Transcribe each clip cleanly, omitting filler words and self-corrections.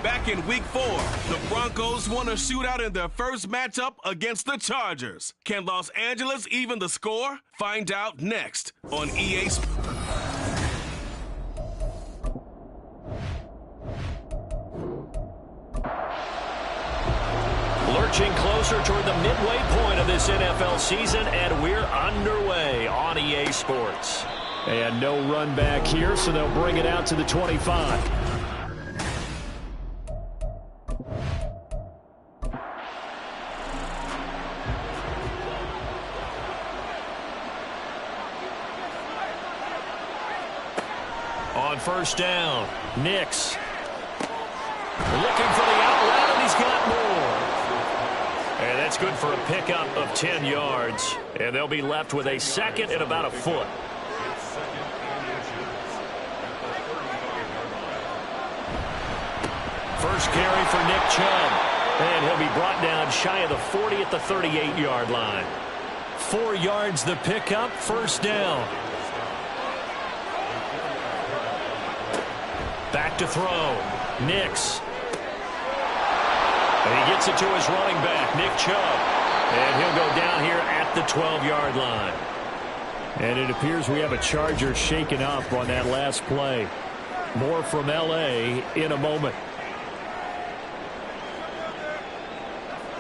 Back in Week 4, the Broncos won a shootout in their first matchup against the Chargers. Can Los Angeles even the score? Find out next on EA Sports. Lurching closer toward the midway point of this NFL season, and we're underway on EA Sports. And no run back here, so they'll bring it out to the 25. On first down, Nix. Looking for the out route, and he's got more. And that's good for a pickup of 10 yards. And they'll be left with a second and about a foot. First carry for Nick Chubb. And he'll be brought down shy of the 40 at the 38-yard line. 4 yards the pickup, first down. Back to throw. Nix. And he gets it to his running back, Nick Chubb. And he'll go down here at the 12-yard line. And it appears we have a Charger shaken up on that last play. More from L.A. in a moment.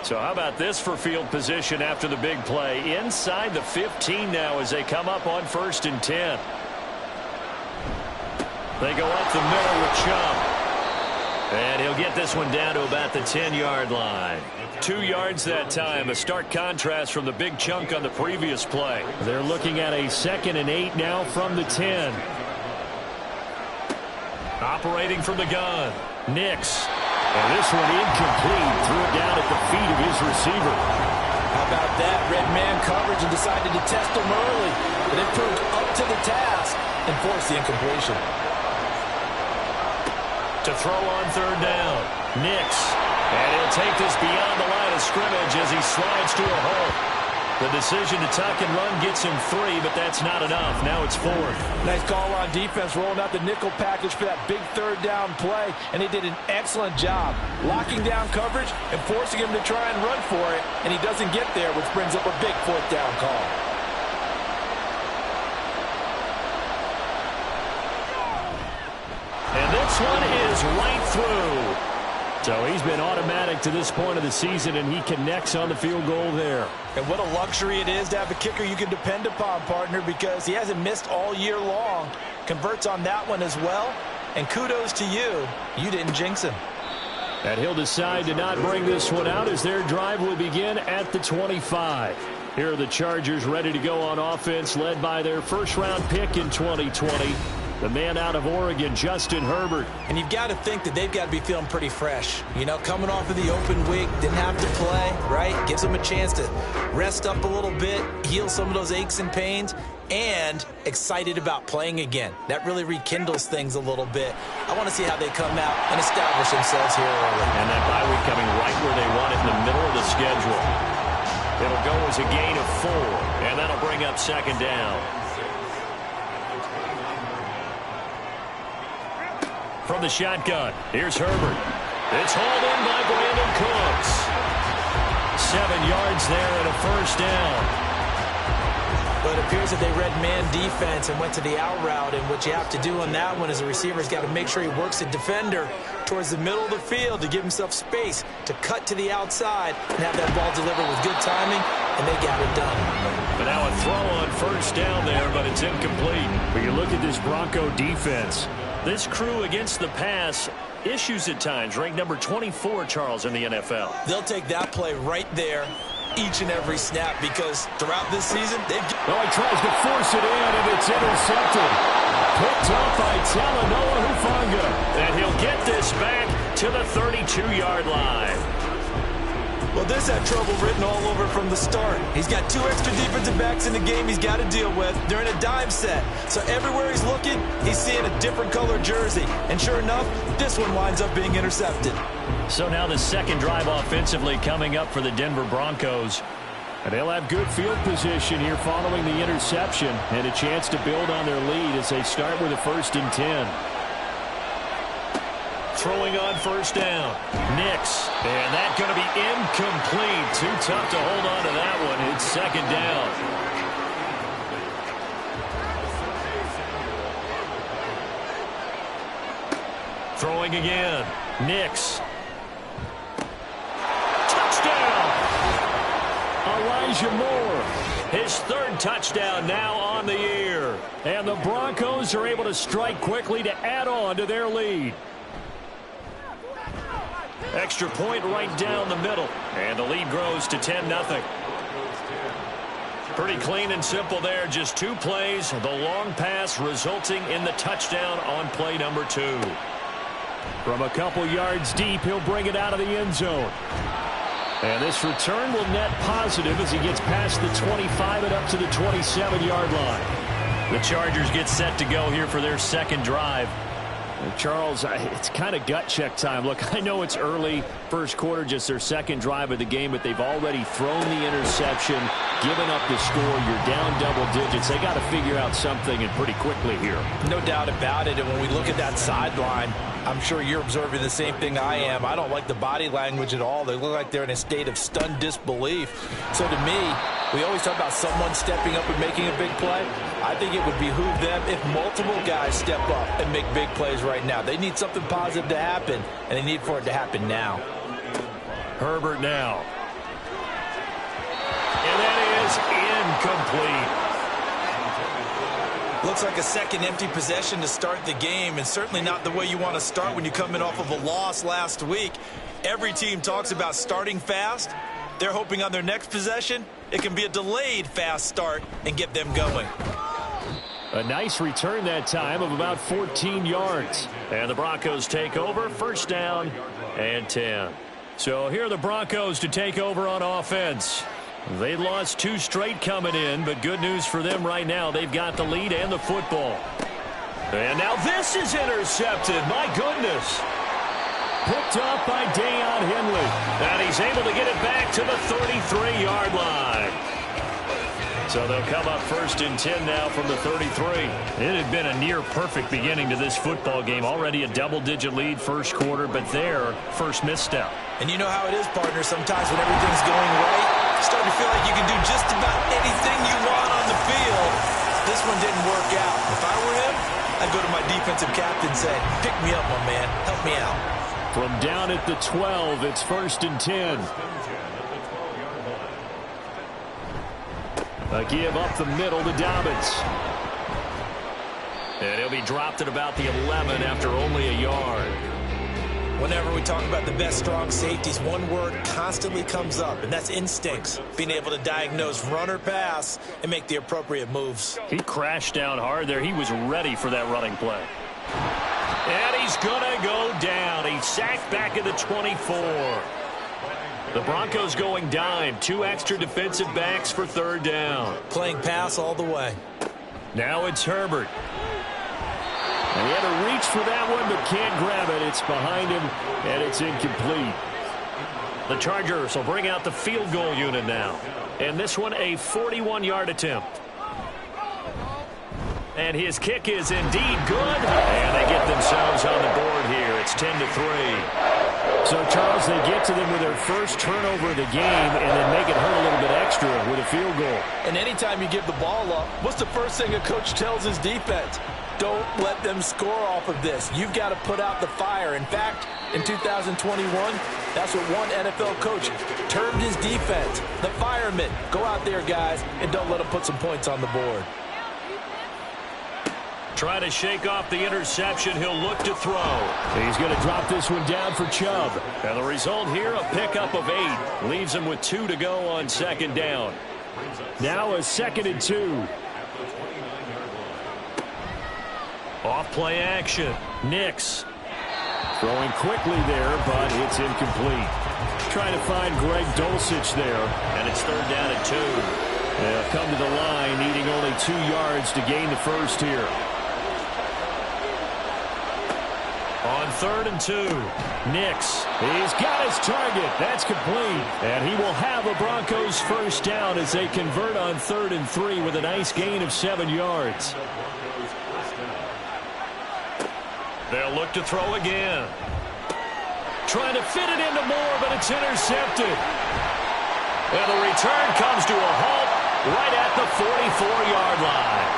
So how about this for field position after the big play? Inside the 15 now as they come up on 1st and 10. They go up the middle with Chubb. And he'll get this one down to about the 10-yard line. 2 yards that time, a stark contrast from the big chunk on the previous play. They're looking at a 2nd and 8 now from the 10. Operating from the gun, Nix. And this one incomplete, threw it down at the feet of his receiver. How about that? Red man coverage and decided to test him early. But it proved up to the task and forced the incompletion. To throw on 3rd down, Nix. And he'll take this beyond the line of scrimmage as he slides to a hole. The decision to tuck and run gets him 3, but that's not enough. Now it's 4th. Nice call on defense, rolling out the nickel package for that big 3rd down play, and he did an excellent job locking down coverage and forcing him to try and run for it, and he doesn't get there, which brings up a big 4th down call. And this one is right through. So he's been automatic to this point of the season, and he connects on the field goal there. And what a luxury it is to have a kicker you can depend upon, partner, because he hasn't missed all year long. Converts on that one as well. And kudos to you. You didn't jinx him. And he'll decide to not bring this one out as their drive will begin at the 25. Here are the Chargers ready to go on offense, led by their first-round pick in 2020. The man out of Oregon, Justin Herbert. And you've got to think that they've got to be feeling pretty fresh. You know, coming off of the open week, didn't have to play, right? Gives them a chance to rest up a little bit, heal some of those aches and pains, and excited about playing again. That really rekindles things a little bit. I want to see how they come out and establish themselves here early. And that bye week coming right where they want it in the middle of the schedule. It'll go as a gain of 4, and that'll bring up 2nd down. From the shotgun, here's Herbert. It's hauled in by Brandon Cooks. 7 yards there and a first down. But it appears that they read man defense and went to the out route, and what you have to do on that one is a receiver's got to make sure he works the defender towards the middle of the field to give himself space to cut to the outside and have that ball delivered with good timing, and they got it done. But now a throw on first down there, but it's incomplete. But you look at this Bronco defense. This crew against the pass, issues at times, ranked number 24, Charles, in the NFL. They'll take that play right there each and every snap because throughout this season, they've... Oh, he tries to force it in, and it's intercepted. Picked up by Talanoa Hufanga. And he'll get this back to the 32-yard line. Well, this had trouble written all over from the start. He's got 2 extra defensive backs in the game he's got to deal with. They're in a dime set. So everywhere he's looking, he's seeing a different color jersey. And sure enough, this one winds up being intercepted. So now the second drive offensively coming up for the Denver Broncos. And they'll have good field position here following the interception and a chance to build on their lead as they start with a 1st and 10. throwing on first down. Nix. And that's going to be incomplete. Too tough to hold on to that one. It's second down. Throwing again. Nix. Touchdown! Elijah Moore. His third touchdown now on the year. And the Broncos are able to strike quickly to add on to their lead. Extra point right down the middle. And the lead grows to 10-0. Pretty clean and simple there. Just 2 plays. The long pass resulting in the touchdown on play number 2. From a couple yards deep, he'll bring it out of the end zone. And this return will net positive as he gets past the 25 and up to the 27-yard line. The Chargers get set to go here for their second drive. Charles, it's kind of gut check time. Look, I know it's early, first quarter, just their second drive of the game, but they've already thrown the interception, given up the score. You're down double digits. They got to figure out something, and pretty quickly here. No doubt about it. And when we look at that sideline, I'm sure you're observing the same thing I am. I don't like the body language at all. They look like they're in a state of stunned disbelief. So to me, we always talk about someone stepping up and making a big play. I think it would behoove them if multiple guys step up and make big plays right now. They need something positive to happen, and they need for it to happen now. Herbert now. And that is incomplete. Looks like a second empty possession to start the game, and certainly not the way you want to start when you're coming off of a loss last week. Every team talks about starting fast. They're hoping on their next possession, it can be a delayed fast start and get them going. A nice return that time of about 14 yards. And the Broncos take over, first down and 10. So here are the Broncos to take over on offense. They lost 2 straight coming in, but good news for them right now. They've got the lead and the football. And now this is intercepted. My goodness. Picked off by Deion Henley. And he's able to get it back to the 33-yard line. So they'll come up first and 10 now from the 33. It had been a near-perfect beginning to this football game. Already a double-digit lead first quarter, but their first misstep. And you know how it is, partner. Sometimes when everything's going right, you start to feel like you can do just about anything you want on the field. This one didn't work out. If I were him, I'd go to my defensive captain and say, pick me up, my man. Help me out. From down at the 12, it's first and 10. A give up the middle to Dobbins. And he'll be dropped at about the 11 after only a yard. Whenever we talk about the best strong safeties, one word constantly comes up, and that's instincts. Being able to diagnose run or pass and make the appropriate moves. He crashed down hard there. He was ready for that running play. And he's going to go down. He's sacked back at the 24. The Broncos going dime. 2 extra defensive backs for third down. Playing pass all the way. Now it's Herbert. And he had to reach for that one, but can't grab it. It's behind him, and it's incomplete. The Chargers will bring out the field goal unit now. And this one a 41-yard attempt. And his kick is indeed good. And they get themselves on the board here. It's 10-3. So, Charles, they get to them with their first turnover of the game and then make it hurt a little bit extra with a field goal. And anytime you give the ball up, what's the first thing a coach tells his defense? Don't let them score off of this. You've got to put out the fire. In fact, in 2021, that's what one NFL coach termed his defense. The firemen. Go out there, guys, and don't let them put some points on the board. Try to shake off the interception. He'll look to throw. He's going to drop this one down for Chubb. And the result here, a pickup of 8. Leaves him with 2 to go on second down. Now a 2nd and 2. Off play action. Nix. Throwing quickly there, but it's incomplete. Trying to find Greg Dulcich there. And it's third down at 2. They'll come to the line, needing only 2 yards to gain the first here. On third and 2. Nix. He's got his target. That's complete. And he will have a Broncos first down as they convert on 3rd and 3 with a nice gain of 7 yards. They'll look to throw again. Trying to fit it into Moore, but it's intercepted. And the return comes to a halt right at the 44-yard line.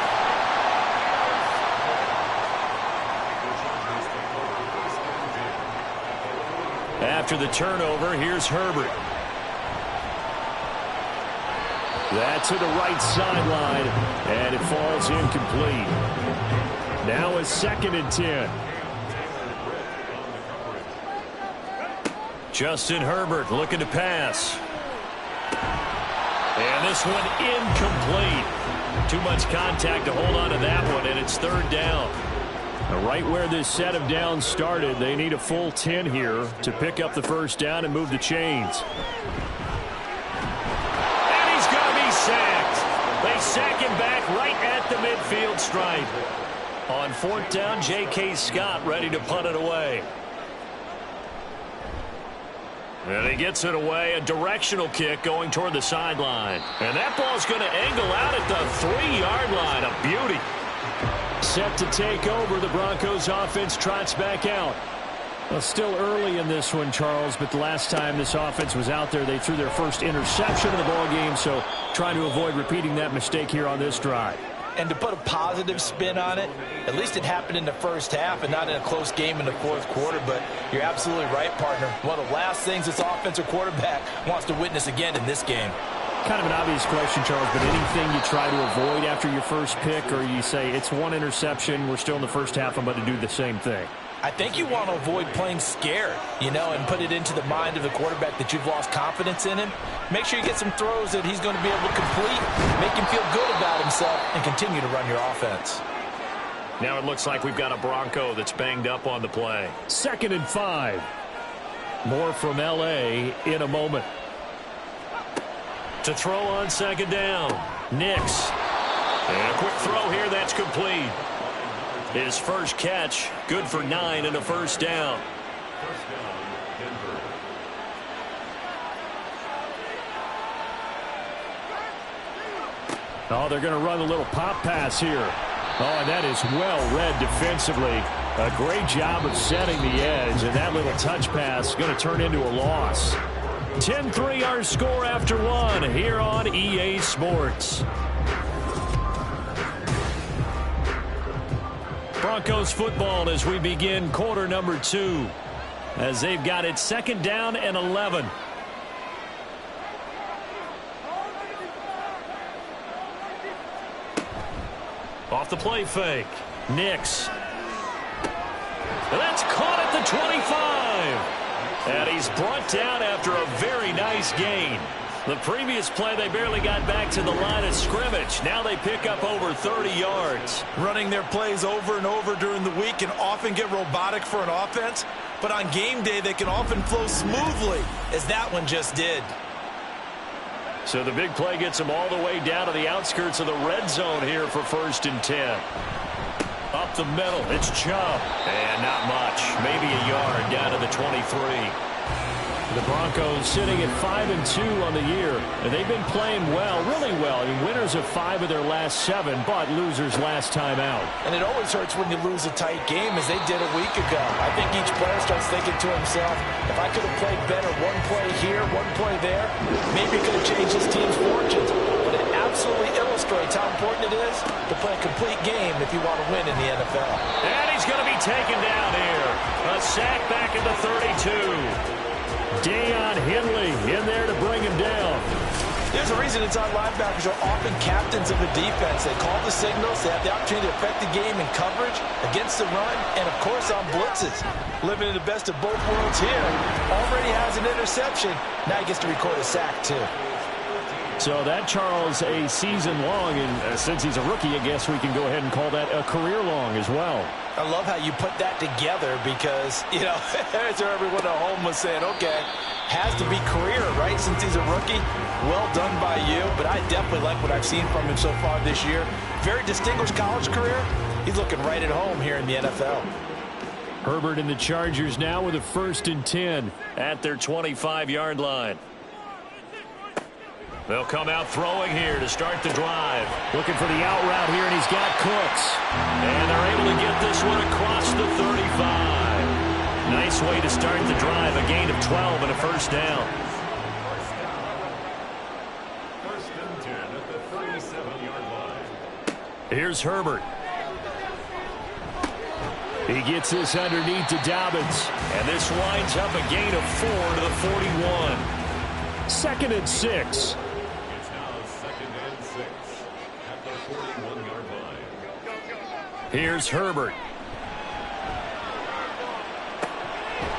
After the turnover, here's Herbert. That's to the right sideline, and it falls incomplete. Now it's 2nd and 10. Justin Herbert looking to pass. And this one incomplete. Too much contact to hold on to that one, and it's 3rd down. Right where this set of downs started, they need a full 10 here to pick up the 1st down and move the chains. And he's going to be sacked. They sack him back right at the midfield stripe. On 4th down, J.K. Scott ready to punt it away. And he gets it away, a directional kick going toward the sideline. And that ball's going to angle out at the 3-yard line. A beauty. Set to take over, the Broncos offense trots back out. Well, still early in this one, Charles, but the last time this offense was out there, they threw their first interception of the ball game, so trying to avoid repeating that mistake here on this drive. And to put a positive spin on it, at least it happened in the first half and not in a close game in the 4th quarter. But you're absolutely right, partner. One of the last things this offensive quarterback wants to witness again in this game. Kind of an obvious question, Charles, but anything you try to avoid after your first pick, or you say it's one interception, we're still in the first half, I'm about to do the same thing? I think you want to avoid playing scared, and put it into the mind of the quarterback that you've lost confidence in him. Make sure you get some throws that he's going to be able to complete, make him feel good about himself, and continue to run your offense. Now it looks like we've got a Bronco that's banged up on the play. 2nd and 5. More from L.A. in a moment. To throw on 2nd down, Nix. And a quick throw here, that's complete. His first catch, good for 9 and a 1st down. Oh, they're going to run a little pop pass here. Oh, and that is well read defensively. A great job of setting the edge, and that little touch pass is going to turn into a loss. 10-3 our score after 1 here on EA Sports. Broncos football as we begin quarter number 2, as they've got it 2nd down and 11. Off the play fake, Nix. And that's caught at the 25. And he's brought down after a very nice gain. The previous play, they barely got back to the line of scrimmage. Now they pick up over 30 yards. Running their plays over and over during the week can often get robotic for an offense, but on game day, they can often flow smoothly, as that one just did. So the big play gets them all the way down to the outskirts of the red zone here for 1st and 10. Up the middle, it's Chubb. And not much, maybe a yard down to the 23. The Broncos sitting at 5-2 on the year, and they've been playing well, really well. I mean, winners of 5 of their last 7, but losers last time out. And it always hurts when you lose a tight game, as they did a week ago. I think each player starts thinking to himself, if I could have played better one play here, one play there, maybe it could have changed this team's fortunes. But it absolutely illustrates how important it is to play a complete game if you want to win in the NFL. And he's going to be taken down here. A sack back at the 32. Deion Henley in there to bring him down. There's a reason inside linebackers are often captains of a defense. They call the signals. They have the opportunity to affect the game in coverage, against the run, and, of course, on blitzes. Living in the best of both worlds here. Already has an interception. Now he gets to record a sack, too. So that, Charles, a season long, and since he's a rookie, I guess we can go ahead and call that a career long as well. I love how you put that together because, as everyone at home was saying, okay, has to be career, right, since he's a rookie. Well done by you, but I definitely like what I've seen from him so far this year. Very distinguished college career. He's looking right at home here in the NFL. Herbert and the Chargers now with a 1st and 10 at their 25-yard line. They'll come out throwing here to start the drive. Looking for the out route here, and he's got Cooks. And they're able to get this one across the 35. Nice way to start the drive. A gain of 12 and a first down. First and 10 at the 37-yard line. Here's Herbert. He gets this underneath to Dobbins. And this winds up a gain of 4 to the 41. 2nd and 6. It's now 2nd and 6 at the 41-yard line. Here's Herbert.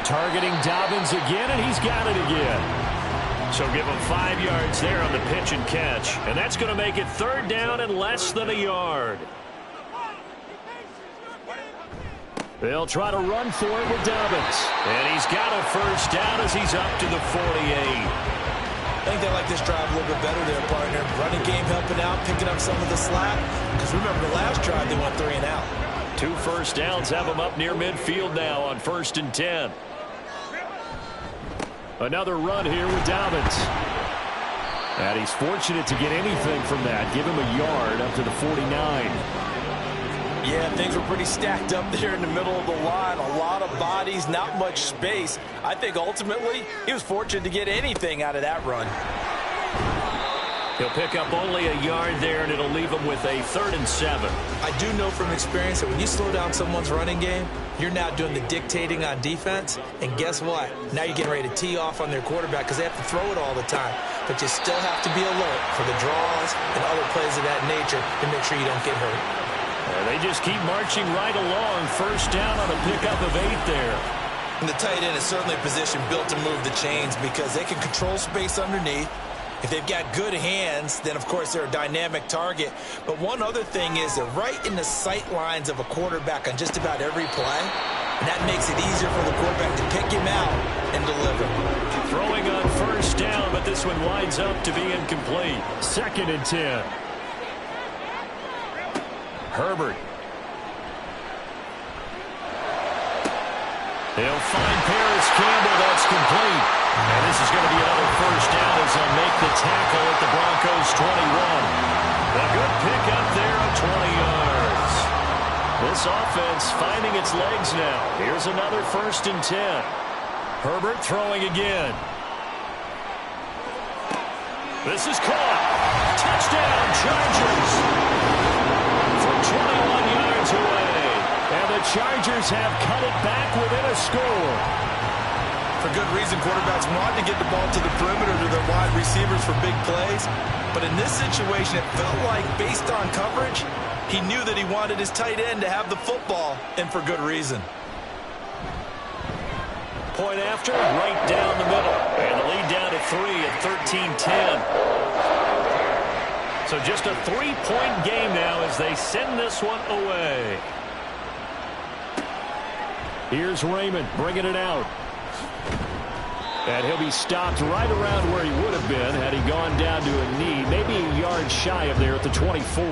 Targeting Dobbins again, and he's got it again. So give him 5 yards there on the pitch and catch. And that's going to make it 3rd down and less than a yard. They'll try to run for it with Dobbins. And he's got a first down as he's up to the 48. I think they like this drive a little bit better there, partner. Running game helping out, picking up some of the slack. Because remember, the last drive they went 3 and out. 2 first downs have him up near midfield now on 1st and 10. Another run here with Dobbins. And he's fortunate to get anything from that. Give him a yard up to the 49. Yeah, things were pretty stacked up there in the middle of the line. A lot of bodies, not much space. I think ultimately he was fortunate to get anything out of that run. He'll pick up only a yard there, and it'll leave him with a 3rd and 7. I do know from experience that when you slow down someone's running game, you're now doing the dictating on defense. And guess what? Now you're getting ready to tee off on their quarterback because they have to throw it all the time. But you still have to be alert for the draws and other plays of that nature to make sure you don't get hurt. They just keep marching right along. First down on a pickup of 8 there. And the tight end is certainly a position built to move the chains because they can control space underneath. If they've got good hands, then, of course, they're a dynamic target. But one other thing is they're right in the sight lines of a quarterback on just about every play. And that makes it easier for the quarterback to pick him out and deliver. Throwing on first down, but this one winds up to be incomplete. 2nd and 10. Herbert. They'll find Paris Campbell. That's complete. And this is going to be another first down as they'll make the tackle at the Broncos' 21. A good pickup there of 20 yards. This offense finding its legs now. Here's another 1st and 10. Herbert throwing again. This is caught. Touchdown, Chargers. From 21 yards away. And the Chargers have cut it back within a score. For good reason, quarterbacks want to get the ball to the perimeter to their wide receivers for big plays. But in this situation, it felt like, based on coverage, he knew that he wanted his tight end to have the football, and for good reason. Point after, right down the middle. And the lead down to 3 at 13-10. So just a 3-point game now as they send this one away. Here's Raymond bringing it out. And he'll be stopped right around where he would have been had he gone down to a knee, maybe a yard shy of there at the 24.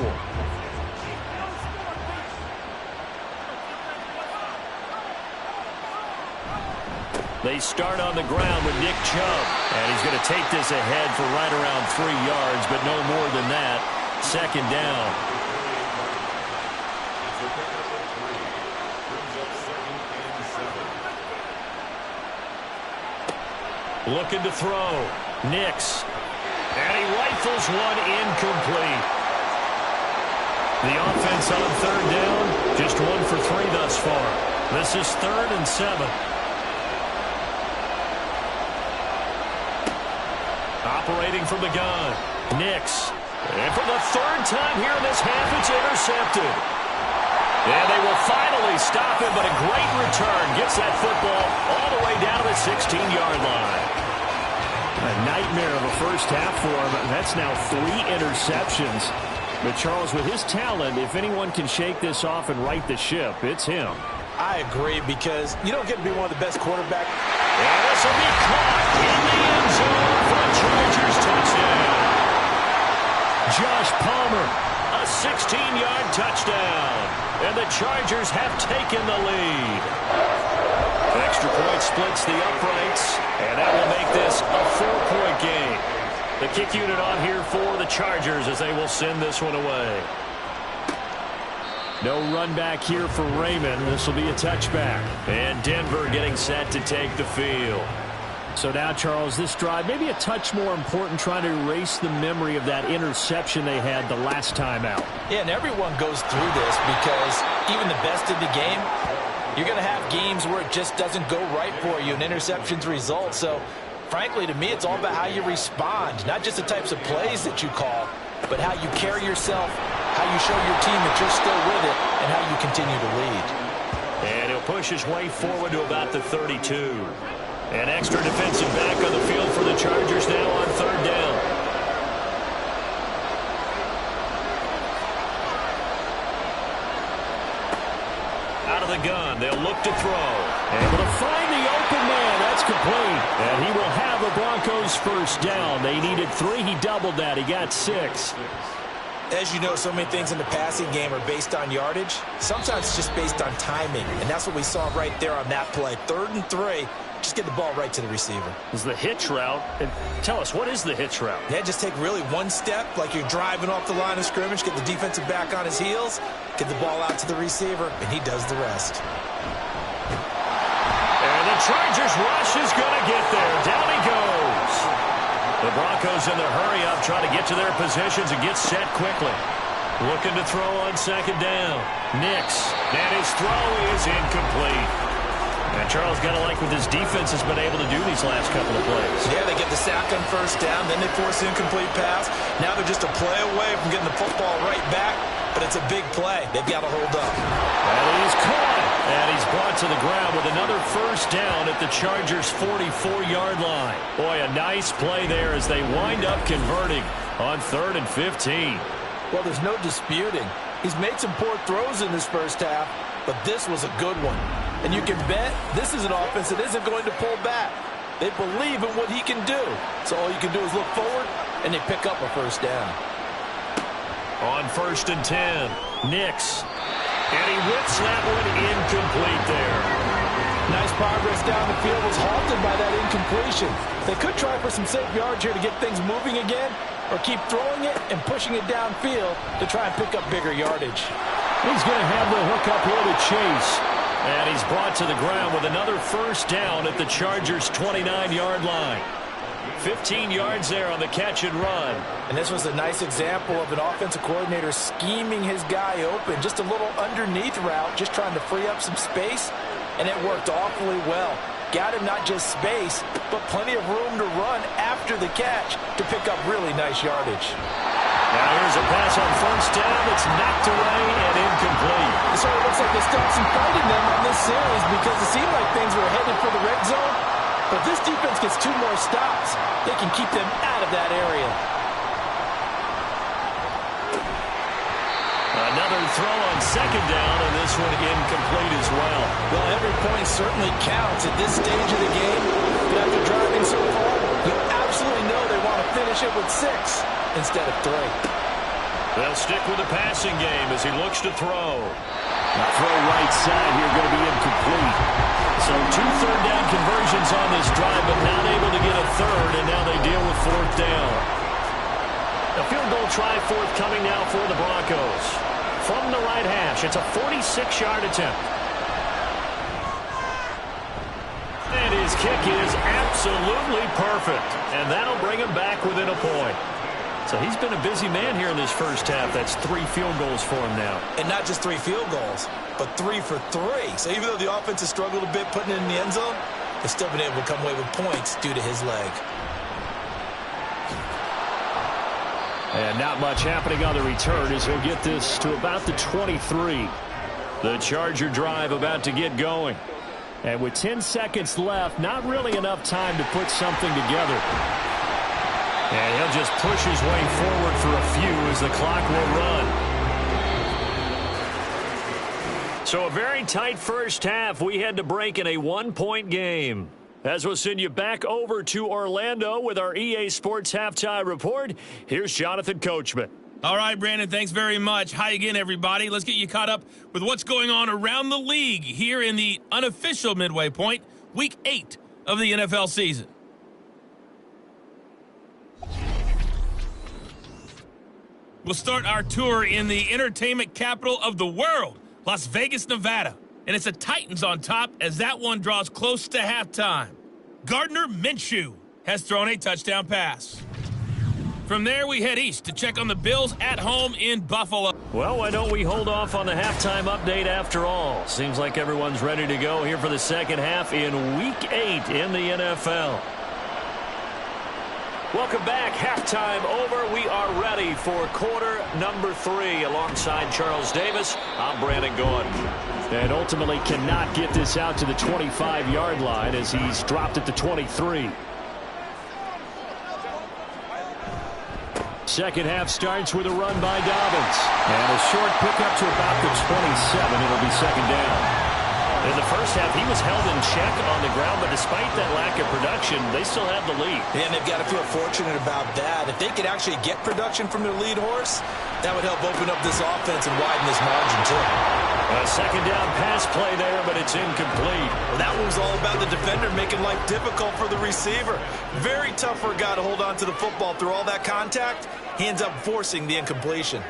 They start on the ground with Nick Chubb. And he's going to take this ahead for right around 3 yards, but no more than that. 2nd down. Looking to throw. Nix. And he rifles one incomplete. The offense on 3rd down, just 1 for 3 thus far. This is 3rd and 7. Operating from the gun. Nix. And for the 3rd time here in this half, it's intercepted. And they will finally stop him, but a great return gets that football all the way down to the 16-yard line. A nightmare of a first half for him. That's now 3 interceptions. But Charles, with his talent, if anyone can shake this off and right the ship, it's him. I agree, because you don't get to be one of the best quarterbacks. And this will be caught in the end zone for a Chargers touchdown. Josh Palmer. A 16-yard touchdown. And the Chargers have taken the lead. Extra point splits the uprights, and that will make this a 4-point game. The kick unit on here for the Chargers as they will send this one away. No run back here for Raymond. This will be a touchback. And Denver getting set to take the field. So now, Charles, this drive maybe a touch more important, trying to erase the memory of that interception they had the last time out. Yeah, and everyone goes through this because even the best in the game, you're going to have games where it just doesn't go right for you and interceptions result. So, frankly, to me, it's all about how you respond, not just the types of plays that you call, but how you carry yourself, how you show your team that you're still with it, and how you continue to lead. And he'll push his way forward to about the 32. An extra defensive back on the field for the Chargers now on third down. Out of the gun, they'll look to throw. Able to find the open man. That's complete. And he will have the Broncos first down. They needed 3. He doubled that. He got 6. As you know, so many things in the passing game are based on yardage. Sometimes it's just based on timing, and that's what we saw right there on that play. 3rd and 3. Just get the ball right to the receiver. Is the hitch route. And tell us, what is the hitch route? Yeah, just take really one step, like you're driving off the line of scrimmage, get the defensive back on his heels, get the ball out to the receiver, and he does the rest. And the Chargers rush is going to get there. Down he goes. The Broncos in the hurry-up try to get to their positions and get set quickly. Looking to throw on second down. Nix. And his throw is incomplete. And Charles, got to like what this defense has been able to do these last couple of plays. Yeah, they get the sack on first down, then they force an incomplete pass. Now they're just a play away from getting the football right back, but it's a big play. They've got to hold up. And he's caught. And he's brought to the ground with another first down at the Chargers' 44-yard line. Boy, a nice play there as they wind up converting on 3rd and 15. Well, there's no disputing. He's made some poor throws in this first half, but this was a good one. And you can bet this is an offense that isn't going to pull back. They believe in what he can do. So all you can do is look forward, and they pick up a first down. On 1st and 10, Nix. And he whips that one incomplete there. Nice progress down the field, was halted by that incompletion. They could try for some safe yards here to get things moving again, or keep throwing it and pushing it downfield to try and pick up bigger yardage. He's going to have the hook up here to Chase. And he's brought to the ground with another first down at the Chargers' 29-yard line. 15 yards there on the catch and run. And this was a nice example of an offensive coordinator scheming his guy open. Just a little underneath route, just trying to free up some space, and it worked awfully well. Got him not just space, but plenty of room to run after the catch to pick up really nice yardage. Now here's a pass on first down. It's knocked away and incomplete. It sort of looks like they stopped some fighting them on this series because it seemed like things were headed for the red zone. But this defense gets 2 more stops. They can keep them out of that area. Another throw on second down, and this one incomplete as well. Well, every point certainly counts at this stage of the game. But after driving so far, you absolutely know they want to finish it with 6 instead of 3. They'll stick with the passing game as he looks to throw. The throw right side here going to be incomplete. So 2 third-down conversions on this drive, but not able to get a third, and now they deal with 4th down. A field goal try forthcoming now for the Broncos. From the right hash, it's a 46-yard attempt. And his kick is absolutely perfect, and that'll bring him back within a point. So he's been a busy man here in this first half. That's 3 field goals for him now. And not just 3 field goals, but 3 for 3. So even though the offense has struggled a bit putting it in the end zone, they've still been able to come away with points due to his leg. And not much happening on the return as he'll get this to about the 23. The Charger drive about to get going. And with 10 seconds left, not really enough time to put something together. And he'll just push his way forward for a few as the clock will run. So a very tight first half. We had to break in a 1-point game. As we'll send you back over to Orlando with our EA Sports Halftime Report, here's Jonathan Coachman. All right, Brandon, thanks very much. Hi again, everybody. Let's get you caught up with what's going on around the league here in the unofficial midway point, Week 8 of the NFL season. We'll start our tour in the entertainment capital of the world, Las Vegas, Nevada. And it's the Titans on top as that one draws close to halftime. Gardner Minshew has thrown a touchdown pass. From there, we head east to check on the Bills at home in Buffalo. Well, why don't we hold off on the halftime update after all? Seems like everyone's ready to go here for the second half in Week 8 in the NFL. Welcome back. Halftime over. We are ready for quarter number 3. Alongside Charles Davis, I'm Brandon Gordon. And ultimately cannot get this out to the 25-yard line as he's dropped at the 23. Second half starts with a run by Dobbins. And a short pickup to about the 27. It'll be second down. In the first half, he was held in check on the ground, but despite that lack of production, they still have the lead. And they've got to feel fortunate about that. If they could actually get production from their lead horse, that would help open up this offense and widen this margin, too. A second down pass play there, but it's incomplete. Well, that one was all about the defender making life difficult for the receiver. Very tough for a guy to hold on to the football through all that contact. He ends up forcing the incompletion.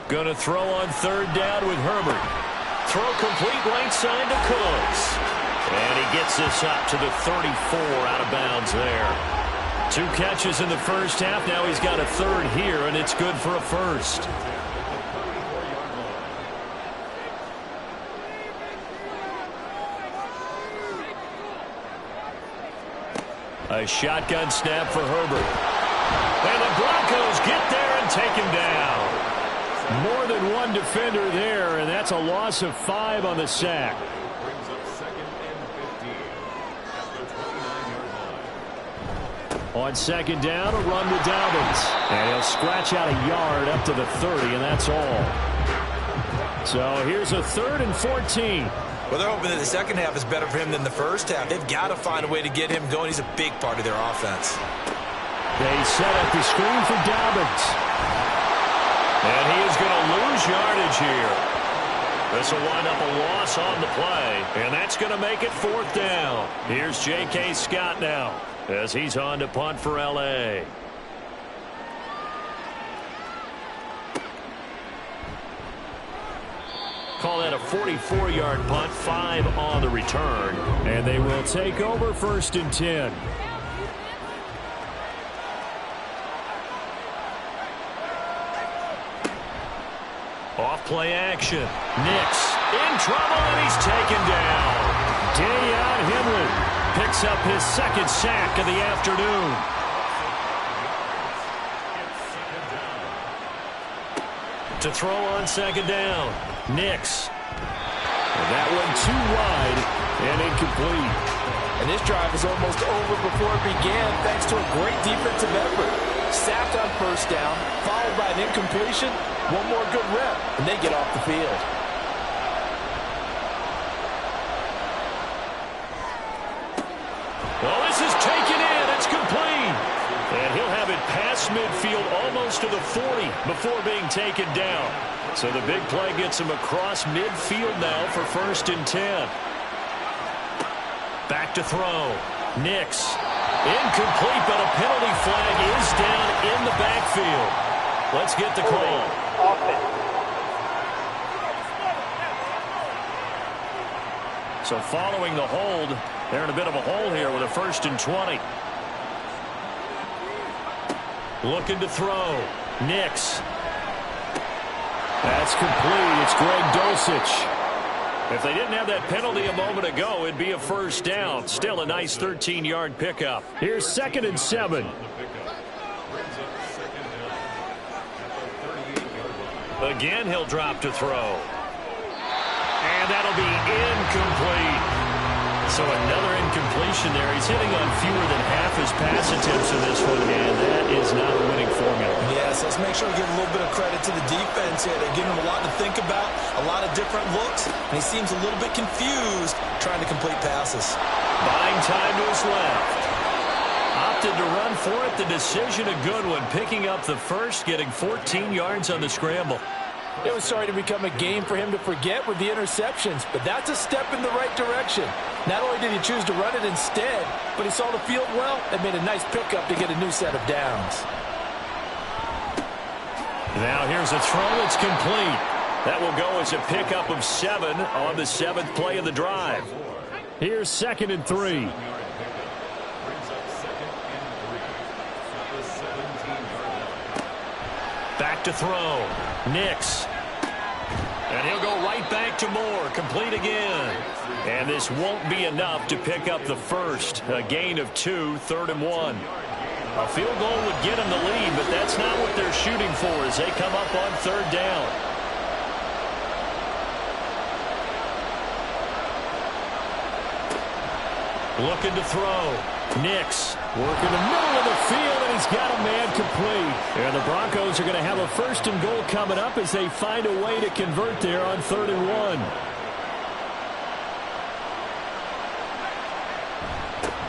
Going to throw on third down with Herbert. Throw complete right side to Cooks. And he gets this up to the 34 out of bounds there. 2 catches in the first half. Now he's got a third here, and it's good for a first. A shotgun snap for Herbert. And the Broncos get there and take him down. More than one defender there, and that's a loss of 5 on the sack. Brings up second and 15 at the 29-yard line. On second down, a run to Dobbins. And he'll scratch out a yard up to the 30, and that's all. So here's a 3rd and 14. Well, they're hoping that the second half is better for him than the first half. They've got to find a way to get him going. He's a big part of their offense. They set up the screen for Dobbins. And he is going to lose yardage here. This will wind up a loss on the play. And that's going to make it 4th down. Here's J.K. Scott now as he's on to punt for L.A. Call that a 44-yard punt, 5 on the return. And they will take over 1st and 10. Off play action. Nix in trouble, and he's taken down. Deion Henry picks up his 2nd sack of the afternoon. To throw on second down. Nix. And that one too wide and incomplete. And this drive was almost over before it began thanks to a great defensive effort. Sacked on first down, followed by an incompletion. One more good rep, and they get off the field. Well, this is taken in. It's complete. And he'll have it past midfield almost to the 40 before being taken down. So the big play gets him across midfield now for 1st and 10. Back to throw. Nix. Incomplete, but a penalty flag is down in the backfield. Let's get the call. So following the hold, they're in a bit of a hole here with a 1st and 20. Looking to throw. Nix. That's complete. It's Greg Dulcich. If they didn't have that penalty a moment ago, it'd be a 1st down. Still a nice 13-yard pickup. Here's 2nd and 7. Again, he'll drop to throw. And that'll be incomplete. So another incompletion there. He's hitting on fewer than half his pass attempts in this one, and that is not a winning formula. Yes, let's make sure we give a little bit of credit to the defense here. They're giving him a lot to think about, a lot of different looks, and he seems a little bit confused trying to complete passes. Buying time to his left. Opted to run for it. The decision a good one. Picking up the first, getting 14 yards on the scramble. It was starting to become a game for him to forget with the interceptions, but that's a step in the right direction. Not only did he choose to run it instead, but he saw the field well and made a nice pickup to get a new set of downs. Now here's a throw that's complete. That will go as a pickup of 7 on the 7th play of the drive. Here's 2nd and 3. Back to throw. Nix. And he'll go right back to Moore. Complete again. And this won't be enough to pick up the first. A gain of 2, 3rd and 1. A field goal would get them the lead, but that's not what they're shooting for as they come up on 3rd down. Looking to throw. Nix working the middle of the field, and he's got a man complete. And the Broncos are going to have a 1st and goal coming up as they find a way to convert there on 3rd and 1.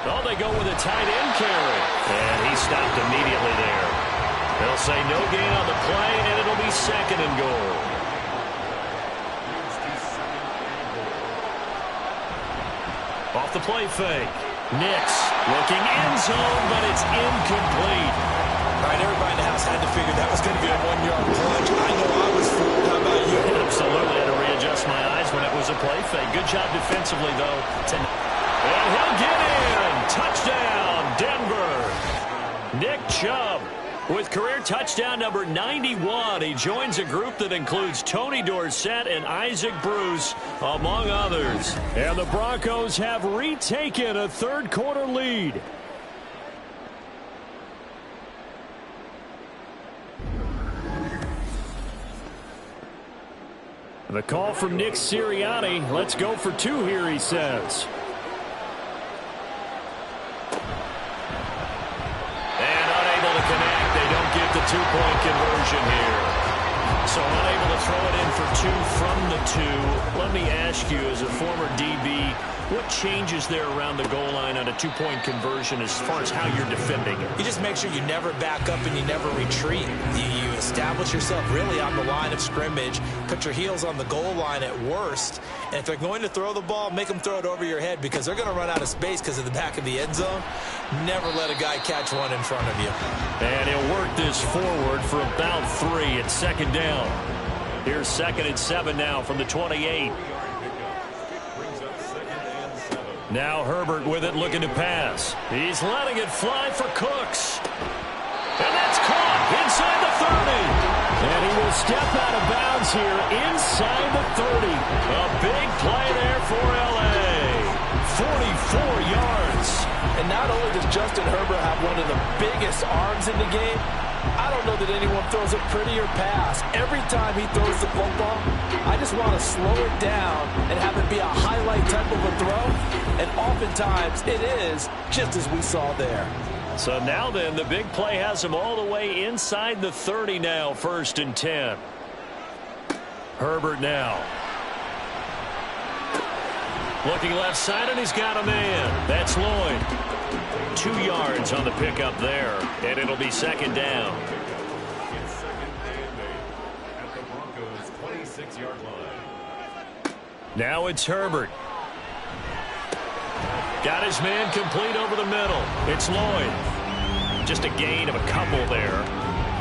Oh, they go with a tight end carry. And he stopped immediately there. They'll say no gain on the play, and it'll be 2nd and goal. Off the play fake. Nix looking end zone, but it's incomplete. All right, everybody in the house had to figure that was going to be a 1-yard plunge. I know I was fooled. How about you? Absolutely had to readjust my eyes when it was a play fake. Good job defensively, though. And he'll get in. Touchdown, Denver. Nick Chubb with career touchdown number 91. He joins a group that includes Tony Dorsett and Isaac Bruce, among others. And the Broncos have retaken a 3rd quarter lead. The call from Nick Sirianni. Let's go for 2 here, he says. The 2-point conversion here. So unable to throw it in for 2 from the 2. Let me ask you, as a former DB, what changes there around the goal line on a 2-point conversion as far as how you're defending it? You just make sure you never back up and you never retreat. You establish yourself really on the line of scrimmage, put your heels on the goal line at worst, and if they're going to throw the ball, make them throw it over your head because they're going to run out of space because of the back of the end zone. Never let a guy catch one in front of you. And he'll work this forward for about 3 at 2nd down. Here's 2nd and 7 now from the 28. Now Herbert with it, looking to pass. He's letting it fly for Cooks. And that's caught inside the 30. And he will step out of bounds here inside the 30. A big play there for L.A. 44 yards. And not only does Justin Herbert have one of the biggest arms in the game, I don't know that anyone throws a prettier pass. Every time he throws the football, I just want to slow it down and have it be a highlight type of a throw. And oftentimes it is, just as we saw there. So now then, the big play has him all the way inside the 30 now, 1st and 10. Herbert now. Looking left side, and he's got a man. That's Lloyd. 2 yards on the pickup there, and it'll be 2nd down. At the Broncos' 26-yard line. Now it's Herbert. Got his man complete over the middle. It's Lloyd. Just a gain of a couple there.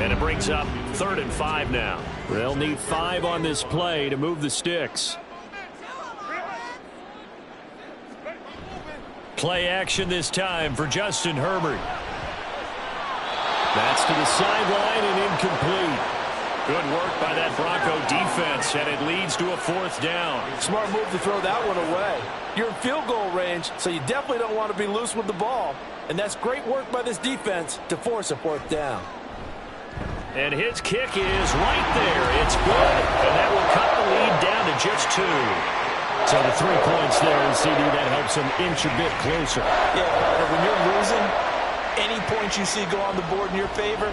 And it brings up 3rd and 5 now. They'll need 5 on this play to move the sticks. Play action this time for Justin Herbert. That's to the sideline and incomplete. Good work by that Bronco defense, and it leads to a 4th down. Smart move to throw that one away. You're in field goal range, so you definitely don't want to be loose with the ball. And that's great work by this defense to force a 4th down. And his kick is right there. It's good, and that will cut the lead down to just 2. So the 3 points there, and CD, that helps them inch a bit closer. Yeah, when you're losing, any points you see go on the board in your favor,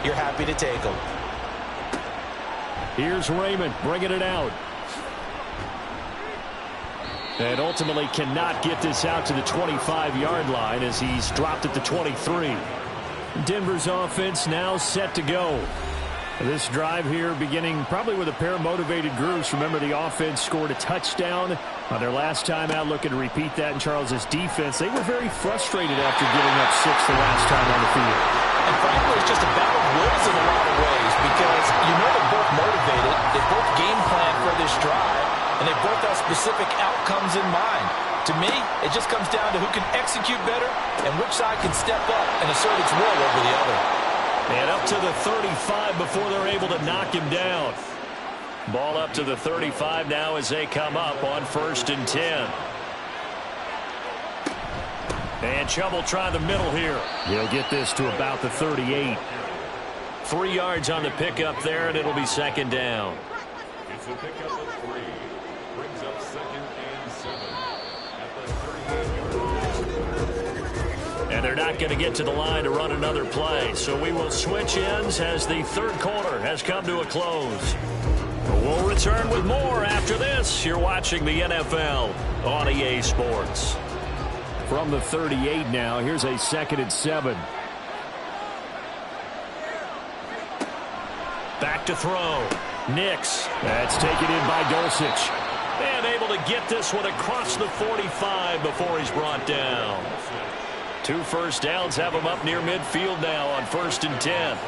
you're happy to take them. Here's Raymond bringing it out. And ultimately cannot get this out to the 25-yard line as he's dropped at the 23. Denver's offense now set to go. This drive here beginning probably with a pair of motivated groups. Remember, the offense scored a touchdown on their last time out. Looking to repeat that in Charles's defense. They were very frustrated after giving up 6 the last time on the field. And frankly, it's just a battle of wills in a lot of ways because you know they're both motivated. They both game plan for this drive, and they both have specific outcomes in mind. To me, it just comes down to who can execute better and which side can step up and assert its will over the other. And up to the 35 before they're able to knock him down. Ball up to the 35 now as they come up on 1st and 10. And Chubb will try the middle here. He'll get this to about the 38. 3 yards on the pickup there, and it'll be 2nd down. It's a pickup of 3. Brings up 2nd and 7 at the 38-yard line. And they're not going to get to the line to run another play. So we will switch ends as the 3rd quarter has come to a close. We'll return with more after this. You're watching the NFL on EA Sports. From the 38 now, here's a 2nd and 7. Back to throw. Nix. That's taken in by Dulcich. And able to get this one across the 45 before he's brought down. 2 first downs have him up near midfield now on 1st and 10.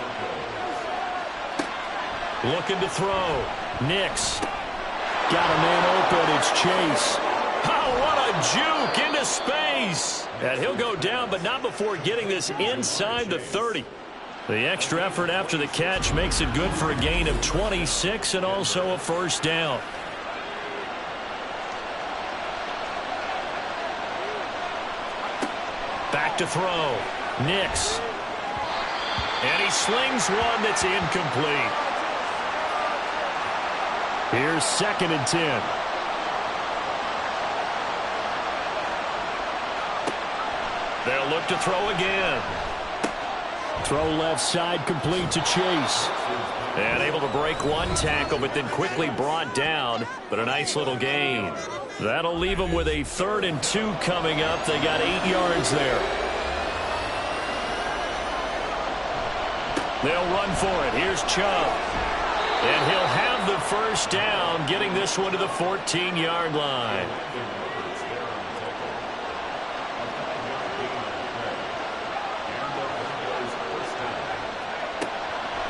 Looking to throw. Nix. Got a man open. It's Chase. Oh, what a juke into space. And he'll go down, but not before getting this inside the 30. The extra effort after the catch makes it good for a gain of 26 and also a 1st down. Back to throw. Nix. And he slings one that's incomplete. Here's 2nd and 10. They'll look to throw again. Throw left side complete to Chase. And able to break one tackle, but then quickly brought down. But a nice little gain. That'll leave them with a 3rd and 2 coming up. They got 8 yards there. They'll run for it. Here's Chubb. And he'll have the 1st down, getting this one to the 14-yard line.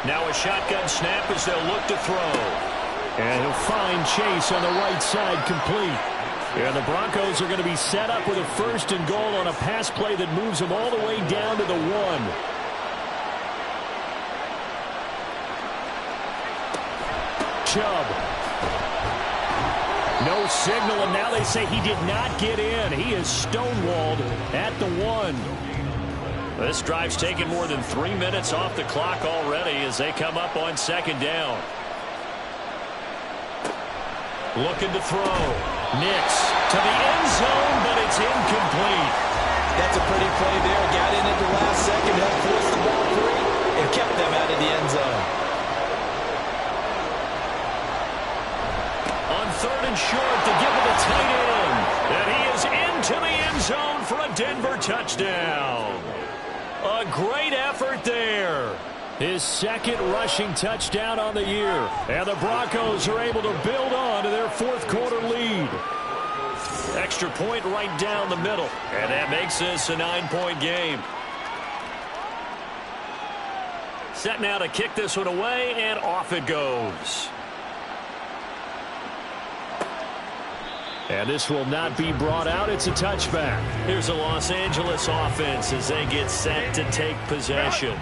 Now a shotgun snap as they'll look to throw. And he'll find Chase on the right side complete. And the Broncos are going to be set up with a 1st and goal on a pass play that moves them all the way down to the 1. Chubb. No signal, and now they say he did not get in. He is stonewalled at the 1. This drive's taken more than 3 minutes off the clock already as they come up on 2nd down. Looking to throw. Nix to the end zone, but it's incomplete. That's a pretty play there. Got in at the last second, helped force the ball free, and kept them out of the end zone. On 3rd and short to give it a tight end. And he is into the end zone for a Denver touchdown. A great effort there. His 2nd rushing touchdown on the year. And the Broncos are able to build on to their 4th quarter lead. Extra point right down the middle. And that makes this a 9-point game. Set now to kick this one away, and off it goes. And this will not be brought out. It's a touchback. Here's the Los Angeles offense as they get set to take possession.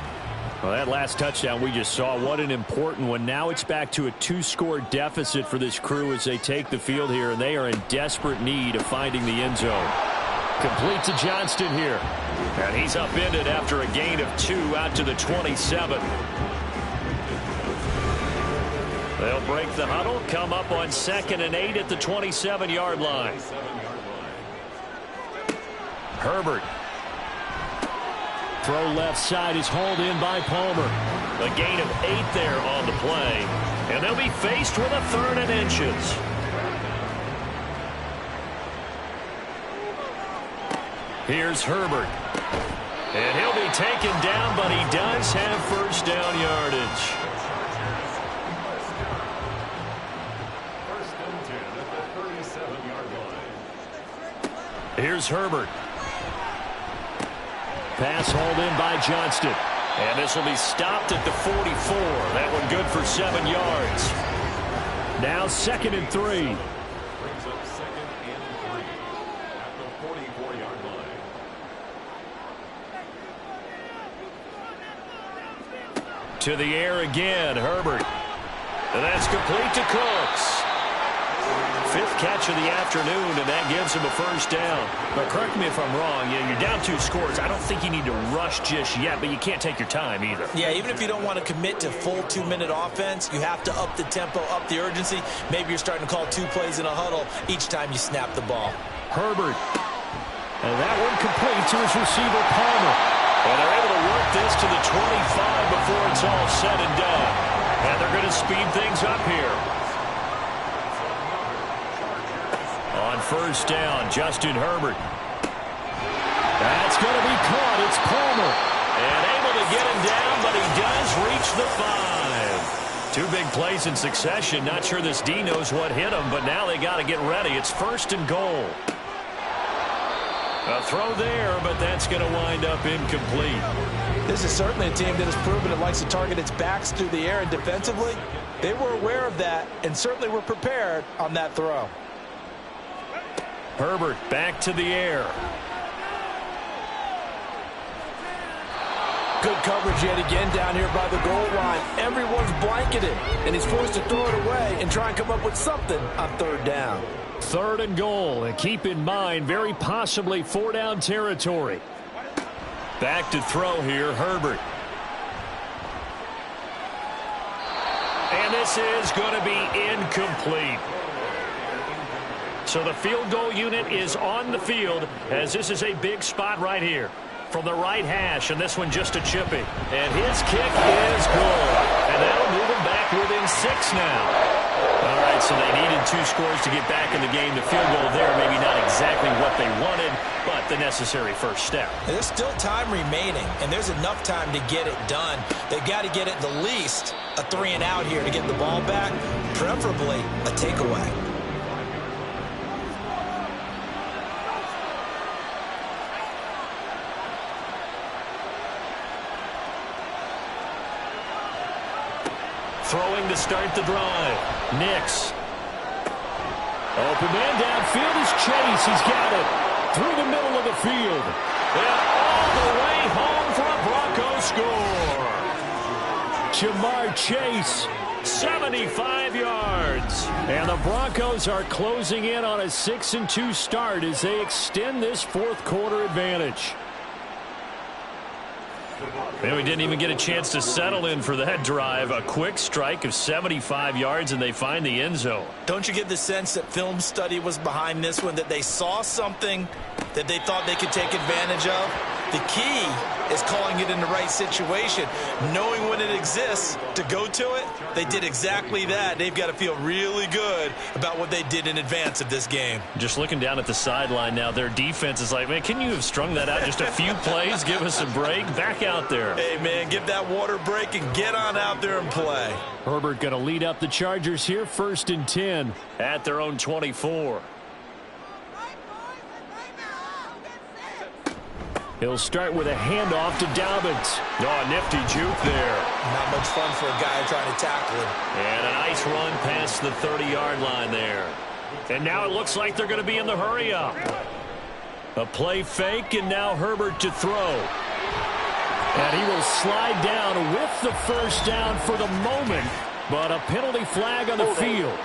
Well, that last touchdown we just saw, what an important one. Now it's back to a 2-score deficit for this crew as they take the field here, and they are in desperate need of finding the end zone. Complete to Johnston here. And he's upended after a gain of 2 out to the 27. They'll break the huddle, come up on 2nd and 8 at the 27-yard line. Herbert. Throw left side is hauled in by Palmer. A gain of 8 there on the play. And they'll be faced with a 3rd and inches. Here's Herbert. And he'll be taken down, but he does have 1st down yardage. Here's Herbert. Pass hauled in by Johnston. And this will be stopped at the 44. That one good for 7 yards. Now 2nd and 3. Brings up 2nd and 3 at the 44-yard line. To the air again, Herbert. And that's complete to Cooks. 5th catch of the afternoon, and that gives him a first down. But correct me if I'm wrong. You're down 2 scores. I don't think you need to rush just yet, but you can't take your time either. Yeah, even if you don't want to commit to full 2-minute offense, you have to up the tempo, up the urgency. Maybe you're starting to call 2 plays in a huddle each time you snap the ball. Herbert. And that one complete to his receiver, Palmer. And they're able to work this to the 25 before it's all said and done. And they're going to speed things up here. On first down, Justin Herbert. That's going to be caught. It's Palmer. And able to get him down, but he does reach the 5. 2 big plays in succession. Not sure this D knows what hit him, but now they got to get ready. It's 1st and goal. A throw there, but that's going to wind up incomplete. This is certainly a team that has proven it likes to target its backs through the air, and defensively, they were aware of that and certainly were prepared on that throw. Herbert back to the air. Good coverage yet again down here by the goal line. Everyone's blanketed, and he's forced to throw it away and try and come up with something on 3rd down. 3rd and goal. And keep in mind, very possibly 4-down territory. Back to throw here, Herbert. And this is going to be incomplete. So the field goal unit is on the field, as this is a big spot right here. From the right hash, and this one just a chippy. And his kick is good. And that'll move him back within 6 now. All right, so they needed 2 scores to get back in the game. The field goal there, maybe not exactly what they wanted, but the necessary first step. There's still time remaining, and there's enough time to get it done. They've got to get at the least a 3-and-out here to get the ball back, preferably a takeaway. Throwing to start the drive. Nix. Open man downfield is Chase. He's got it through the middle of the field. And all the way home for a Broncos score. Jamar Chase, 75 yards. And the Broncos are closing in on a 6-2 start as they extend this 4th quarter advantage. And we didn't even get a chance to settle in for that drive. A quick strike of 75 yards, and they find the end zone. Don't you get the sense that film study was behind this one, that they saw something that they thought they could take advantage of? The key is calling it in the right situation, knowing when it exists to go to it. They did exactly that. They've got to feel really good about what they did in advance of this game. Just looking down at the sideline now, their defense is like, man, can you have strung that out just a few plays? Give us a break. Back out there. Hey, man, give that water break and get on out there and play. Herbert going to lead up the Chargers here, 1st and 10 at their own 24. He'll start with a handoff to Dobbins. Oh, nifty juke there. Not much fun for a guy trying to tackle him. And a nice run past the 30-yard line there. And now it looks like they're going to be in the hurry-up. A play fake, and now Herbert to throw. And he will slide down with the first down for the moment, but a penalty flag on the field.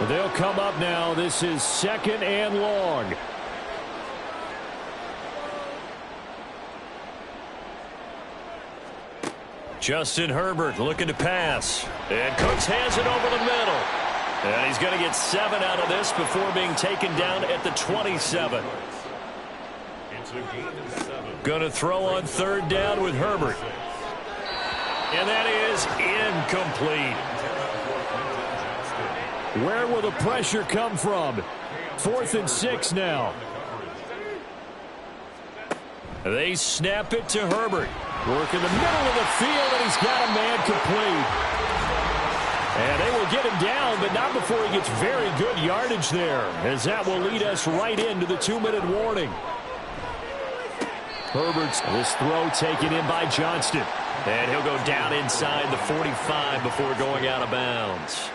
They'll come up now. This is 2nd and long. Justin Herbert looking to pass. And Cooks has it over the middle. And he's going to get 7 out of this before being taken down at the 27. Going to throw on 3rd down with Herbert. And that is incomplete. Where will the pressure come from? 4th and 6 now. They snap it to Herbert. Work in the middle of the field, and he's got a man complete. And they will will get him down, but not before he gets very good yardage there, as that will lead us right into the 2-minute warning. Herbert's this throw taken in by Johnston. And he'll go down inside the 45 before going out of bounds.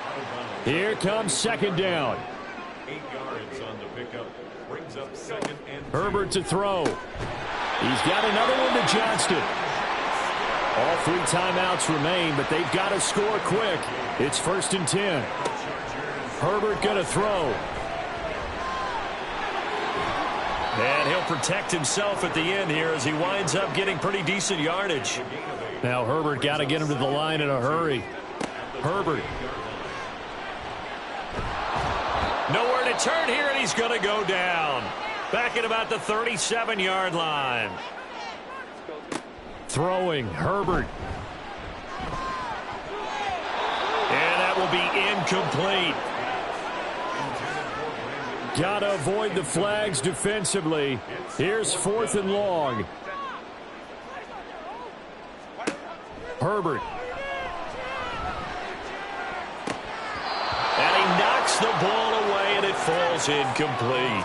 Here comes second down. 8 yards on the pickup. Brings up second and 2. Herbert to throw. He's got another one to Johnston. All 3 timeouts remain, but they've got to score quick. It's 1st and 10. Herbert going to throw. And he'll protect himself at the end here as he winds up getting pretty decent yardage. Now Herbert got to get him to the line in a hurry. Herbert. Nowhere to turn here, and he's going to go down. Back at about the 37-yard line. Throwing, Herbert. And that will be incomplete. Got to avoid the flags defensively. Here's 4th and long. Herbert. And he knocks the ball away, and it falls incomplete.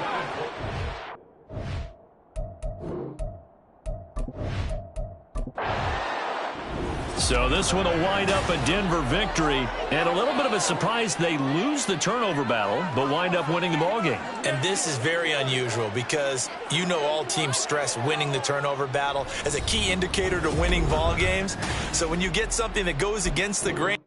So this one will wind up a Denver victory, and a little bit of a surprise they lose the turnover battle, but wind up winning the ballgame. And this is very unusual because you know all teams stress winning the turnover battle as a key indicator to winning ball games. So when you get something that goes against the grain,